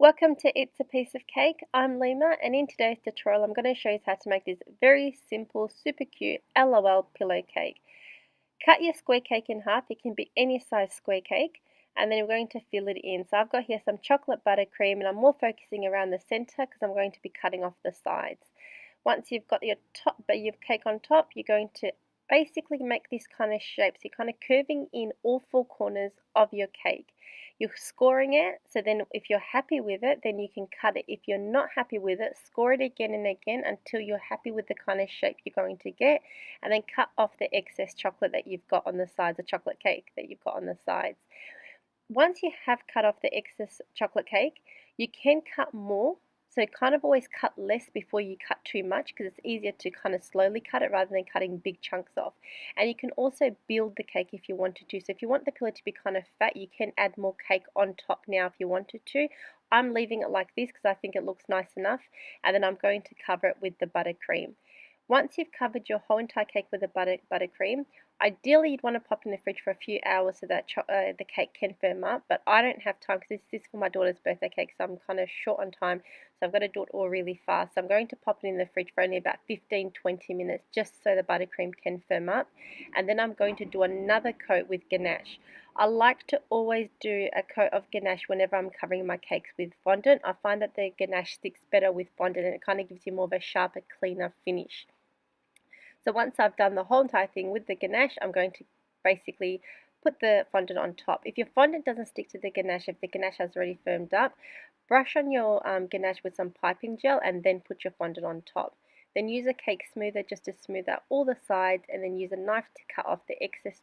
Welcome to It's a Piece of Cake. I'm Lima, and in today's tutorial I'm going to show you how to make this very simple, super cute LOL pillow cake. Cut your square cake in half. It can be any size square cake, and then we're going to fill it in. So I've got here some chocolate buttercream, and I'm more focusing around the center because I'm going to be cutting off the sides. Once you've got your cake on top, you're going to basically make this kind of shape. So you're kind of curving in all four corners of your cake. You're scoring it, so then if you're happy with it, then you can cut it. If you're not happy with it, score it again and again until you're happy with the kind of shape you're going to get, and then cut off the excess chocolate that you've got on the sides, the chocolate cake that you've got on the sides. Once you have cut off the excess chocolate cake, you can cut more. So kind of always cut less before you cut too much, because it's easier to kind of slowly cut it rather than cutting big chunks off. And you can also build the cake if you wanted to. So if you want the pillow to be kind of fat, you can add more cake on top now if you wanted to. I'm leaving it like this because I think it looks nice enough. And then I'm going to cover it with the buttercream. Once you've covered your whole entire cake with the buttercream, ideally you'd want to pop in the fridge for a few hours so that the cake can firm up, but I don't have time because this is for my daughter's birthday cake, so I'm kind of short on time, so I've got to do it all really fast. So I'm going to pop it in the fridge for only about 15-20 minutes just so the buttercream can firm up, and then I'm going to do another coat with ganache. I like to always do a coat of ganache whenever I'm covering my cakes with fondant. I find that the ganache sticks better with fondant and it kind of gives you more of a sharper, cleaner finish. So once I've done the whole entire thing with the ganache, I'm going to basically put the fondant on top. If your fondant doesn't stick to the ganache, if the ganache has already firmed up, brush on your ganache with some piping gel and then put your fondant on top. Then use a cake smoother just to smooth out all the sides, and then use a knife to cut off the excess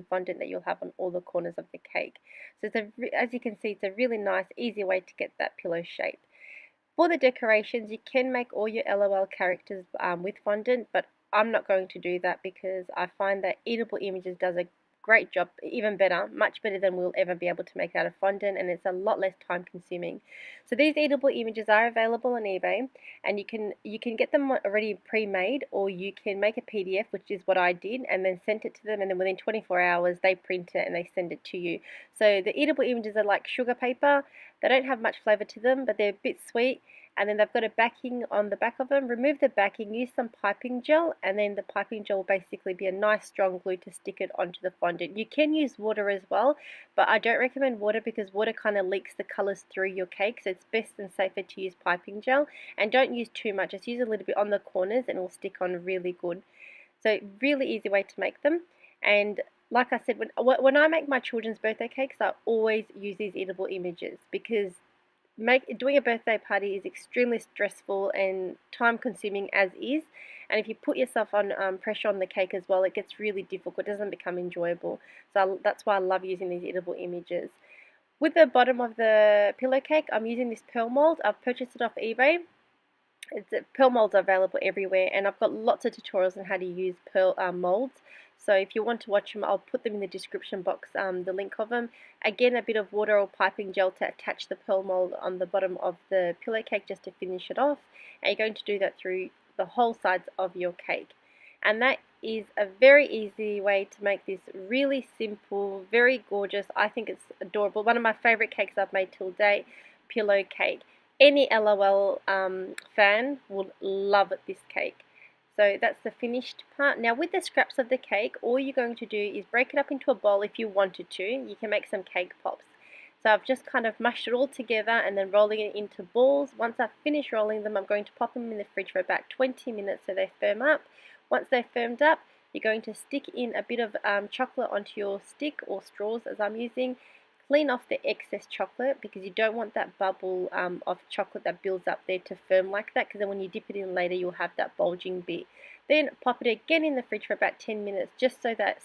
fondant that you'll have on all the corners of the cake. So as you can see, it's a really nice, easy way to get that pillow shape. For the decorations, you can make all your LOL characters with fondant, but I'm not going to do that because I find that Eatable Images does a great job, even better, much better than we'll ever be able to make out of fondant, and it's a lot less time consuming. So these Eatable Images are available on eBay, and you can get them already pre-made, or you can make a PDF, which is what I did, and then send it to them, and then within 24 hours they print it and they send it to you. So the Eatable Images are like sugar paper. They don't have much flavor to them, but they're a bit sweet. And then they've got a backing on the back of them. Remove the backing, use some piping gel, and then the piping gel will basically be a nice strong glue to stick it onto the fondant. You can use water as well, but I don't recommend water because water kind of leaks the colors through your cake, so it's best and safer to use piping gel. And don't use too much, just use a little bit on the corners and it will stick on really good. So really easy way to make them. And like I said, when I make my children's birthday cakes, I always use these Eatable Images because doing a birthday party is extremely stressful and time consuming as is, and if you put yourself on pressure on the cake as well, it gets really difficult. It doesn't become enjoyable. So that's why I love using these Eatable Images. With the bottom of the pillow cake, I'm using this pearl mold. I've purchased it off eBay. Pearl molds are available everywhere, and I've got lots of tutorials on how to use pearl molds. So if you want to watch them, I'll put them in the description box, the link of them. Again, a bit of water or piping gel to attach the pearl mold on the bottom of the pillow cake just to finish it off. And you're going to do that through the whole sides of your cake. And that is a very easy way to make this really simple, very gorgeous. I think it's adorable. One of my favorite cakes I've made till date, pillow cake. Any LOL fan will love this cake. So that's the finished part. Now with the scraps of the cake, all you're going to do is break it up into a bowl if you wanted to. You can make some cake pops. So I've just kind of mashed it all together and then rolling it into balls. Once I've finished rolling them, I'm going to pop them in the fridge for about 20 minutes so they firm up. Once they're firmed up, you're going to stick in a bit of chocolate onto your stick or straws as I'm using. Clean off the excess chocolate because you don't want that bubble of chocolate that builds up there to firm like that, because then when you dip it in later you'll have that bulging bit. Then pop it again in the fridge for about 10 minutes just so that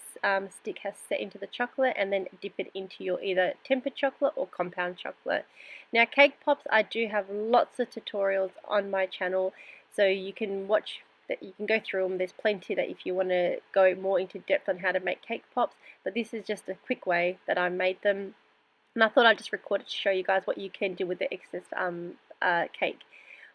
stick has set into the chocolate, and then dip it into your either tempered chocolate or compound chocolate. Now cake pops, I do have lots of tutorials on my channel, so you can watch that, you can go through them. There's plenty that if you want to go more into depth on how to make cake pops, but this is just a quick way that I made them. And I thought I'd just record it to show you guys what you can do with the excess cake.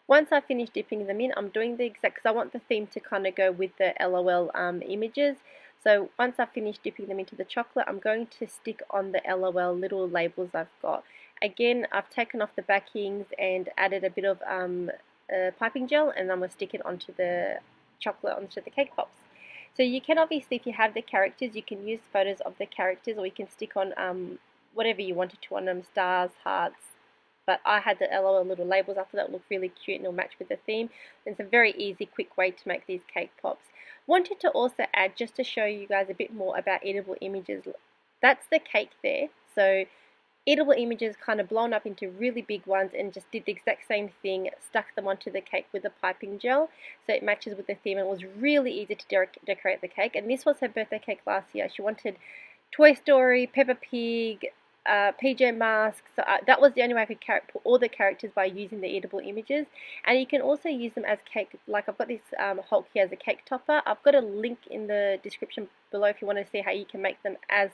Once I finish dipping them in, I'm doing the exact, because I want the theme to kind of go with the LOL images. So once I finish dipping them into the chocolate, I'm going to stick on the LOL little labels I've got. Again, I've taken off the backings and added a bit of piping gel, and I'm going to stick it onto the chocolate, onto the cake pops. So you can obviously, if you have the characters, you can use photos of the characters, or you can stick on whatever you wanted to on them, stars, hearts. But I had the LOL little labels. I thought that would look really cute and it'll match with the theme. And it's a very easy, quick way to make these cake pops. Wanted to also add, just to show you guys a bit more about edible images. That's the cake there. So edible images kind of blown up into really big ones, and just did the exact same thing, stuck them onto the cake with the piping gel so it matches with the theme, and it was really easy to decorate the cake. And this was her birthday cake last year. She wanted Toy Story, Peppa Pig, PJ Masks. So that was the only way I could put all the characters, by using the edible images. And you can also use them as cake, like I've got this Hulk here as a cake topper. I've got a link in the description below if you want to see how you can make them as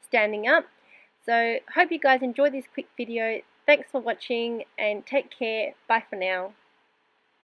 standing up. So hope you guys enjoyed this quick video. Thanks for watching and take care. Bye for now.